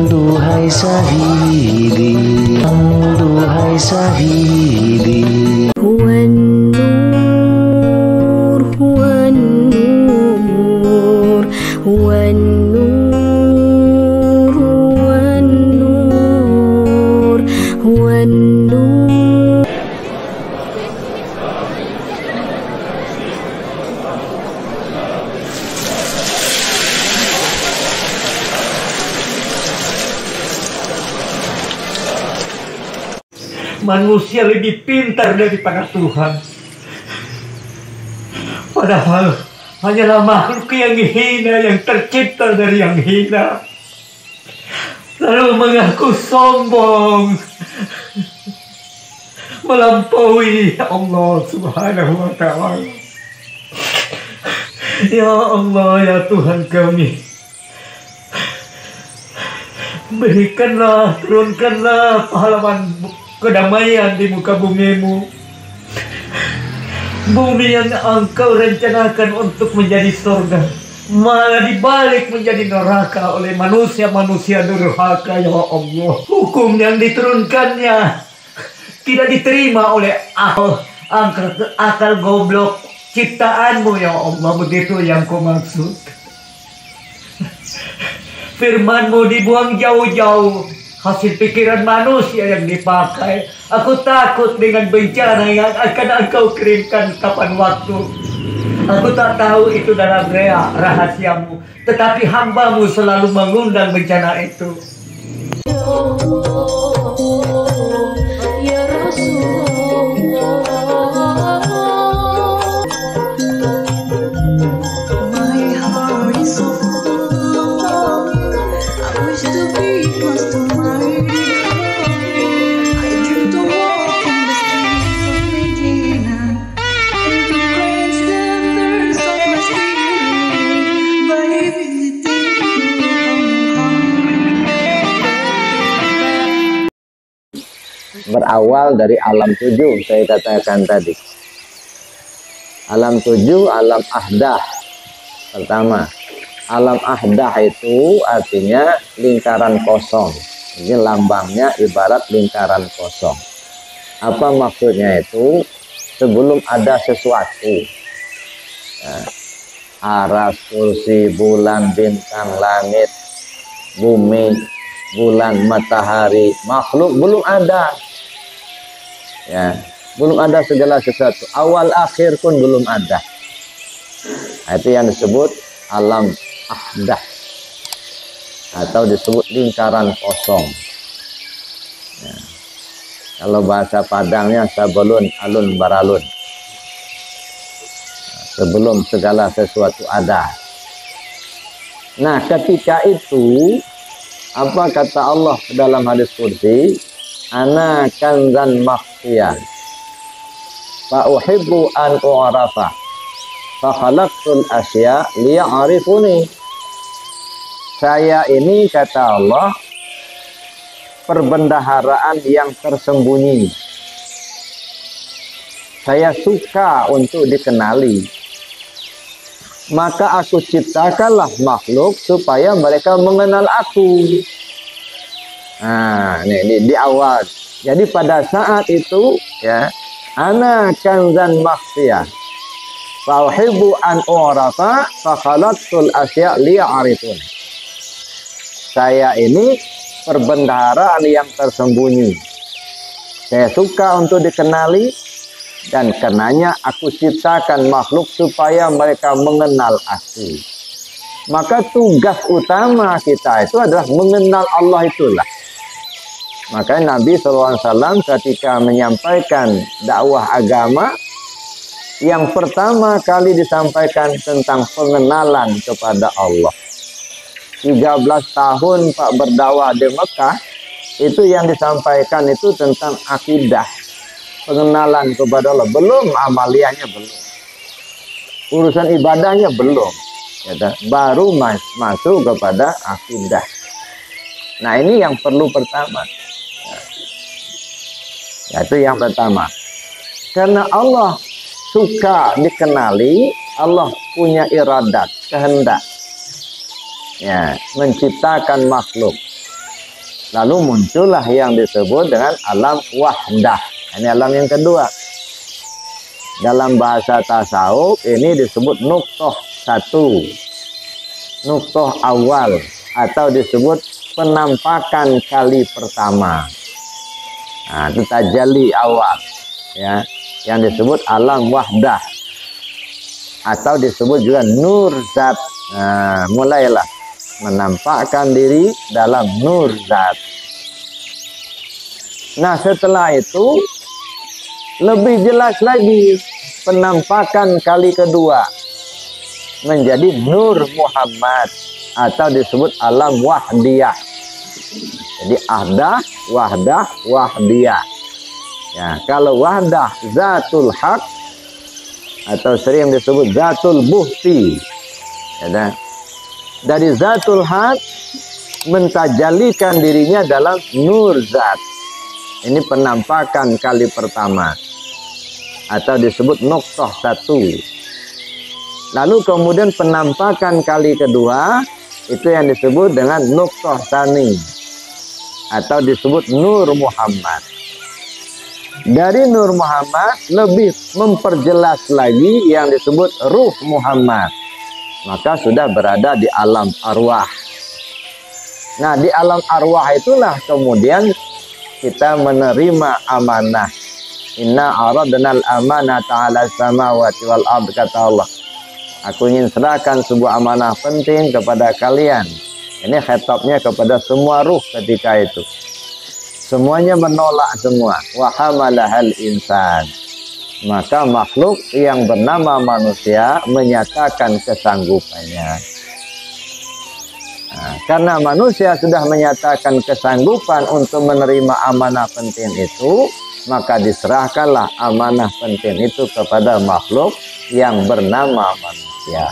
duhai Sahidi, duhai Sahidi. Huwan nur, huwan nur, huwan nur, huwan nur, huwan nur. Manusia lebih pintar daripada Tuhan. Padahal hanyalah makhluk yang hina, yang tercipta dari yang hina, lalu mengaku sombong melampaui Allah Subhanahu wa Ta'ala. Ya Allah, ya Tuhan kami, berikanlah, turunkanlah pahlawan kedamaian di muka bumimu, bumi yang engkau rencanakan untuk menjadi surga malah dibalik menjadi neraka oleh manusia-manusia durhaka. Ya Allah, hukum yang diturunkannya tidak diterima oleh akal goblok ciptaanmu. Ya Allah, begitu yang ku maksud. Firmanmu dibuang jauh-jauh, hasil pikiran manusia yang dipakai. Aku takut dengan bencana yang akan engkau kirimkan kapan waktu. Aku tak tahu itu dalam rahasiamu, tetapi hambamu selalu mengundang bencana itu. Ya Rasulullah, my heart is so full of love. I wish to be close to my dear. I dream to walk in the streets of Medina and to quench the thirst of my spirit by visiting Berawal dari alam 7 saya katakan tadi. Alam 7, alam ahdah. Pertama, alam ahdah itu artinya lingkaran kosong. Ini lambangnya ibarat lingkaran kosong. Apa maksudnya itu? Sebelum ada sesuatu, aras, kursi, bulan, bintang, langit, bumi, bulan, matahari, makhluk belum ada. Ya, belum ada segala sesuatu. Awal akhir pun belum ada. Itu yang disebut alam ahdah atau disebut lingkaran kosong. Ya. Kalau bahasa Padangnya sabulun alun baralun. Sebelum segala sesuatu ada. Nah, ketika itu apa kata Allah dalam hadis qudsi? Ana kanzan makhfiyah fa uhibbu an u'rafa fa khalaqtul asya liya'rifuni. Saya ini, kata Allah, perbendaharaan yang tersembunyi. Saya suka untuk dikenali. Maka aku ciptakanlah makhluk supaya mereka mengenal aku. Nah, ini di awal. Jadi pada saat itu, ya, ana kanzan makhfiyah fa uhibbu an u'rafa fa khalaqtul asya liya'rifun. Saya ini perbendaharaan yang tersembunyi. Saya suka untuk dikenali, dan karenanya aku ciptakan makhluk supaya mereka mengenal aku. Maka tugas utama kita itu adalah mengenal Allah itulah. Makanya Nabi SAW ketika menyampaikan dakwah agama, yang pertama kali disampaikan tentang pengenalan kepada Allah. 13 tahun Pak berdakwah di Mekah, itu yang disampaikan itu tentang akidah, pengenalan kepada Allah. Belum amaliyahnya, belum. Urusan ibadahnya belum. Ya, baru masuk kepada akidah. Nah, ini yang perlu pertama. Itu yang pertama. Karena Allah suka dikenali, Allah punya iradat, kehendak. ya, menciptakan makhluk. Lalu muncullah yang disebut dengan alam wahdah. Ini alam yang kedua. Dalam bahasa tasawuf ini disebut nuqtoh satu, nuqtoh awal, atau disebut penampakan kali pertama. Nah, itu tajalli awal, ya, yang disebut alam wahdah, atau disebut juga nur zat. Nah, mulailah menampakkan diri dalam nur zat. Nah, setelah itu lebih jelas lagi penampakan kali kedua menjadi nur Muhammad, atau disebut alam wahdiyah. Jadi ahdah, wahdah, wahdiyah. Ya, kalau wahdah zatul haq, atau sering disebut zatul buhti. Ya, dari zatul haq mentajalikan dirinya dalam nur zat. Ini penampakan kali pertama, atau disebut nuqtoh satu. Lalu kemudian penampakan kali kedua, itu yang disebut dengan nuqtoh tsani, atau disebut nur Muhammad. Dari nur Muhammad lebih memperjelas lagi yang disebut ruh Muhammad. Maka sudah berada di alam arwah. Nah, di alam arwah itulah kemudian kita menerima amanah. Inna aradnal amanata 'ala samawati wal ard, kata Allah. Aku ingin serahkan sebuah amanah penting kepada kalian. Ini khitabnya kepada semua ruh ketika itu. Semuanya menolak semua. Wa hamalahal insan. Maka makhluk yang bernama manusia menyatakan kesanggupannya. Nah, karena manusia sudah menyatakan kesanggupan untuk menerima amanah penting itu, maka diserahkanlah amanah penting itu kepada makhluk yang bernama manusia.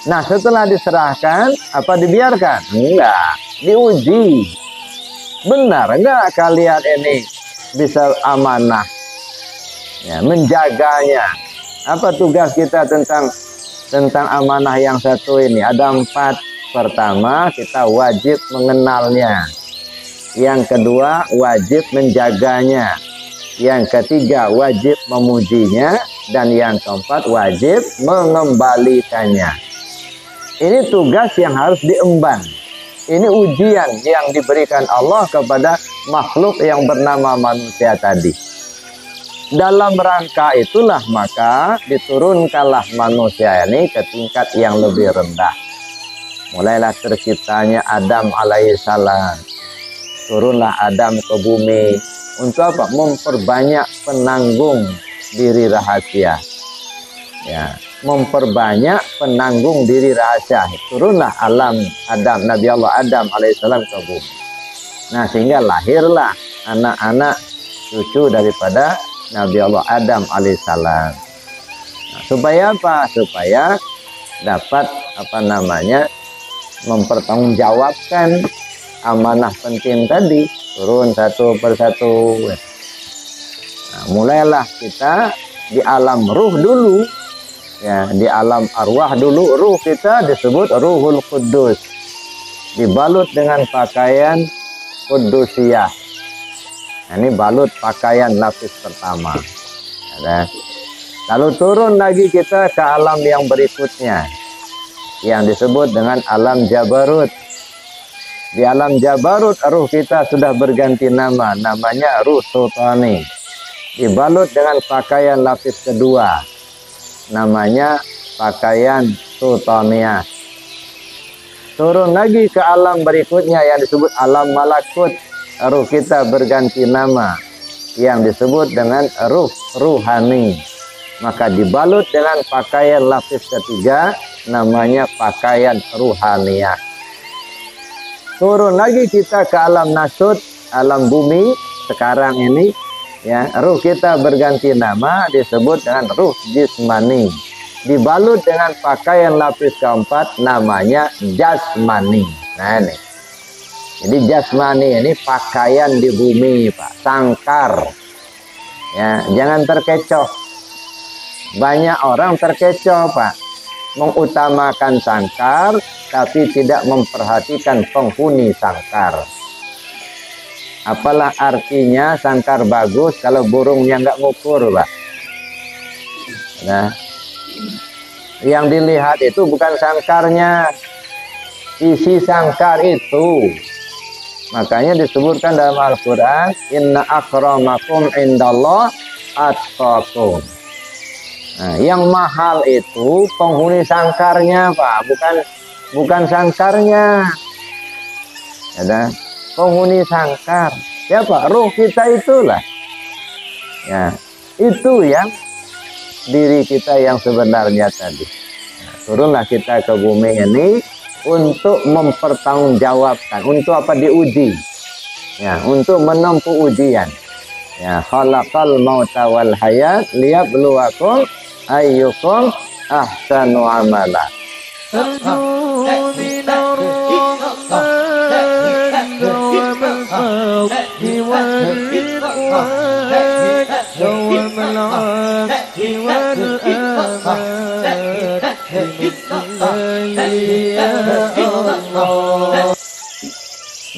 Nah, setelah diserahkan, apa dibiarkan? Enggak, diuji. Benar enggak kalian ini bisa amanah, ya, menjaganya? Apa tugas kita tentang amanah yang satu ini? Ada 4. Pertama, kita wajib mengenalnya. Yang kedua, wajib menjaganya. Yang ketiga, wajib memujinya. Dan yang keempat, wajib mengembalikannya. Ini tugas yang harus diemban. Ini ujian yang diberikan Allah kepada makhluk yang bernama manusia tadi. Dalam rangka itulah maka diturunkanlah manusia ini ke tingkat yang lebih rendah. Mulailah terciptanya Adam alaihissalam. Turunlah Adam ke bumi. Untuk apa? Memperbanyak penanggung diri rahasia. Ya, memperbanyak penanggung diri rahasia. Turunlah alam Adam, Nabi Allah Adam alaihissalam ke bumi. Nah, sehingga lahirlah anak-anak cucu daripada Nabi Allah Adam alaihissalam. Nah, supaya apa? Supaya dapat mempertanggungjawabkan amanah penting tadi, turun satu persatu. Nah, mulailah kita di alam ruh dulu, ya, di alam arwah dulu. Ruh kita disebut Ruhul Qudus, dibalut dengan pakaian Qudusiyah. Nah, ini balut pakaian lapis pertama. Ada. Lalu turun lagi kita ke alam yang berikutnya, yang disebut dengan alam Jabarut. Di alam Jabarut, ruh kita sudah berganti nama, namanya Ruh Sultani. Dibalut dengan pakaian lapis kedua, namanya pakaian Sultaniyah. Turun lagi ke alam berikutnya yang disebut alam Malakut. Ruh kita berganti nama, yang disebut dengan ruh ruhani. Maka dibalut dengan pakaian lapis ketiga, namanya pakaian ruhaniyah. Turun lagi kita ke alam nasut, alam bumi sekarang ini, ya, ruh kita berganti nama, disebut dengan ruh jismani. Dibalut dengan pakaian lapis keempat, namanya jasmani. Nah, ini. Jadi jasmani ini pakaian di bumi, Pak, sangkar. Ya, jangan terkecoh. Banyak orang terkecoh, Pak. mengutamakan sangkar, tapi tidak memperhatikan penghuni sangkar. Apalah artinya sangkar bagus kalau burungnya nggak ngukur, Pak? Nah, yang dilihat itu bukan sangkarnya, isi sangkar itu. Makanya disebutkan dalam Al-Quran, inna akramakum indallah atqakum. Nah, yang mahal itu penghuni sangkarnya, Pak, bukan sangkarnya. Ada penghuni sangkar. Ya, Pak, ruh kita itulah. Ya, itu yang diri kita yang sebenarnya tadi. Nah, turunlah kita ke bumi ini untuk mempertanggungjawabkan, untuk apa? Diuji, ya, untuk menempuh ujian. Ya, khalaqal mauta wal hayat liyabluwakum ayyukum ahsanu amala.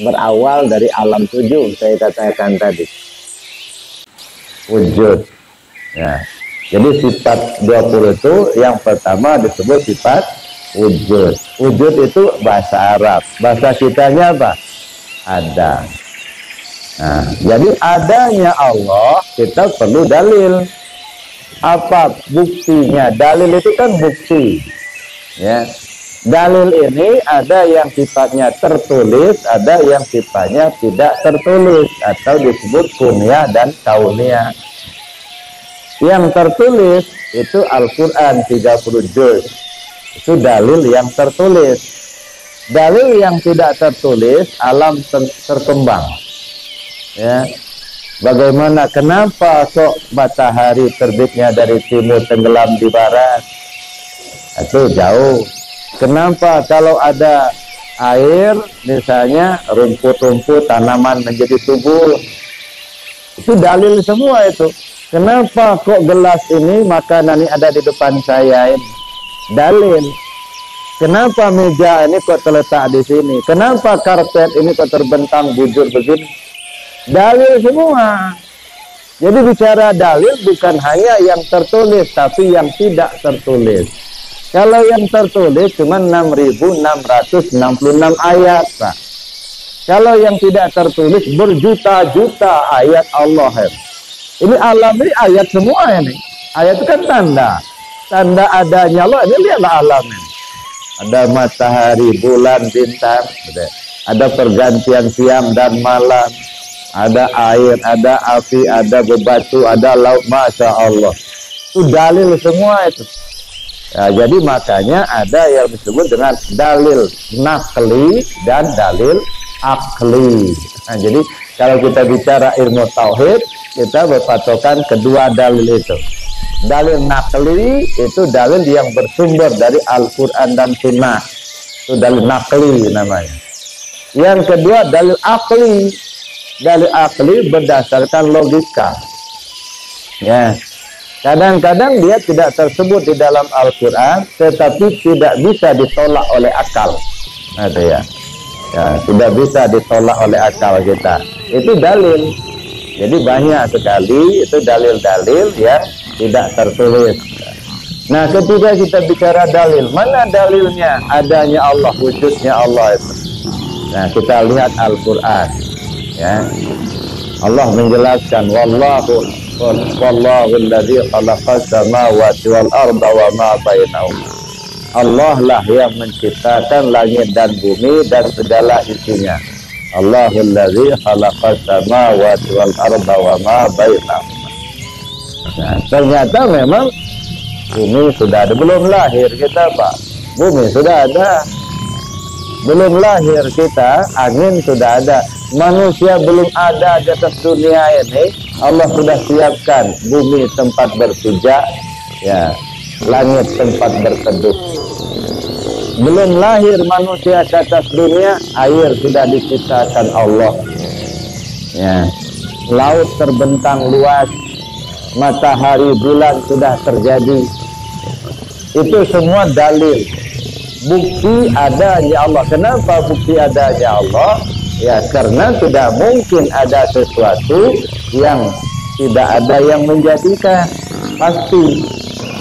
Berawal dari alam 7 saya katakan tadi, wujud. Ya, jadi sifat 20 itu yang pertama disebut sifat wujud. Wujud itu bahasa Arab, bahasa kitanya apa? Ada. Nah, jadi adanya Allah kita perlu dalil. Apa buktinya? Dalil itu kan bukti. Ya, dalil ini ada yang sifatnya tertulis, ada yang sifatnya tidak tertulis, atau disebut kunyah dan kauniyah. Yang tertulis itu Al-Quran 30 juz, itu dalil yang tertulis. Dalil yang tidak tertulis alam terkembang. Ya, bagaimana, kenapa kok matahari terbitnya dari timur tenggelam di barat? Itu jauh. Kenapa kalau ada air, misalnya rumput-rumput tanaman menjadi subur? Itu dalil semua itu. Kenapa kok gelas ini, makanan ini ada di depan saya ini? Dalil. Kenapa meja ini kok terletak di sini? Kenapa karpet ini kok terbentang bujur begini? Dalil semua. Jadi bicara dalil bukan hanya yang tertulis, tapi yang tidak tertulis. Kalau yang tertulis cuma 6.666 ayat, Pak. Kalau yang tidak tertulis berjuta-juta ayat Allah. Ini alam ini ayat semua ini. Ayat itu kan tanda. Tanda adanya Allah. Ini lihatlah alam ini. Ada matahari, bulan, bintang. Ada pergantian siang dan malam. Ada air, ada api, ada bebatu, ada laut. Masya Allah. Itu dalil semua itu. Ya, jadi makanya ada yang disebut dengan dalil nakli dan dalil akli. Nah, jadi kalau kita bicara ilmu tauhid, kita berpatokan kedua dalil itu. Dalil nakli itu dalil yang bersumber dari Al-Quran dan Sunnah. Itu dalil nakli namanya. Yang kedua dalil akli. Dalil akli berdasarkan logika. Ya. Kadang-kadang dia tidak tersebut di dalam Al-Quran, tetapi tidak bisa ditolak oleh akal. Nah, itu ya. Ya, tidak bisa ditolak oleh akal kita. Itu dalil. Jadi banyak sekali itu dalil-dalil yang tidak tertulis. Nah, ketika kita bicara dalil, mana dalilnya? Adanya Allah, wujudnya Allah itu. Nah, kita lihat Al-Quran. Ya. Allah menjelaskan, wallahu alladzi khalaqas samawati wal arda wa ma bainahuma. Allah lah yang menciptakan langit dan bumi dan segala isinya. Allahul ladzi khalaqas samawati wal arda wa ma bainahuma. Nah, ternyata memang bumi sudah ada, belum lahir kita, Pak. Bumi sudah ada. Belum lahir kita, angin sudah ada. Manusia belum ada di atas dunia ini. Allah sudah siapkan bumi tempat berpijak, ya, langit tempat berteduh. Belum lahir manusia ke atas dunia, air sudah diciptakan Allah. Ya, laut terbentang luas, matahari bulan sudah terjadi. Itu semua dalil. Bukti adanya Allah. Kenapa bukti adanya Allah? Ya karena tidak mungkin ada sesuatu yang tidak ada yang menjadikan. Pasti.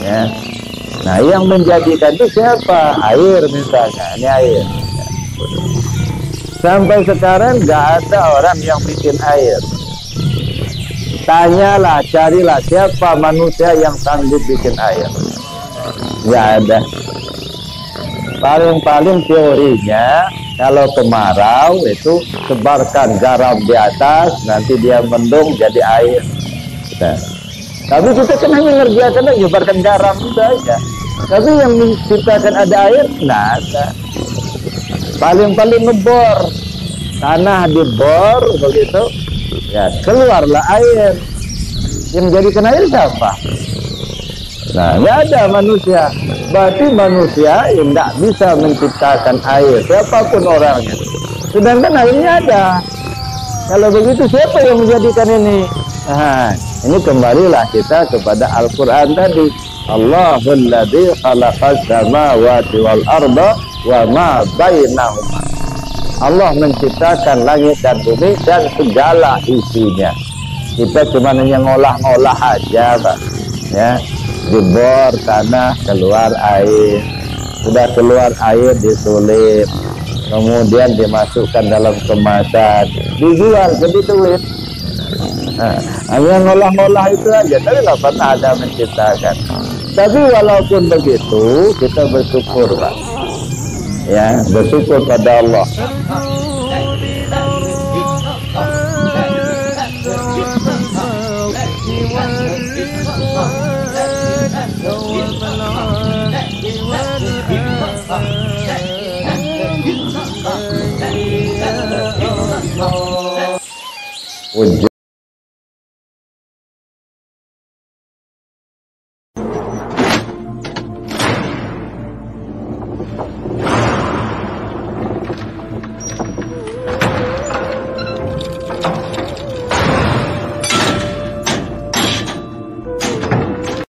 Ya. Nah yang menjadikan itu siapa? Air misalnya. Ini air. Sampai sekarang nggak ada orang yang bikin air. Tanyalah, carilah siapa manusia yang sanggup bikin air. Nggak ada. Paling-paling teorinya kalau kemarau itu sebarkan garam di atas, nanti dia mendung jadi air. Nah, tapi kita kan hanya ngerjakan aja, nyebarkan garam saja. Tapi yang menciptakan ada air, nggak ada. Paling-paling ngebor, tanah dibor begitu, ya keluarlah air. Yang jadikan air siapa? Nah, nggak ada manusia. Berarti manusia yang tidak bisa menciptakan air, siapapun orangnya. Sedangkan airnya ada. Kalau begitu siapa yang menjadikan ini? Nah, ini kembalilah kita kepada Al-Quran tadi. Allahul ladzi khalaqas samawati wal arda wa ma bainahuma. Allah menciptakan langit dan bumi dan segala isinya. Kita cuma hanya ngolah-ngolah aja, Pak. Ya. Dibor tanah, keluar air. Sudah keluar air, disulit, kemudian dimasukkan dalam kemasan, dijual, jadi duit. Nah, hanya ngolah-ngolah itu aja, tapi nggak pernah ada menciptakan. Tapi walaupun begitu, kita bersyukur, Pak. Ya, bersyukur pada Allah. Wujud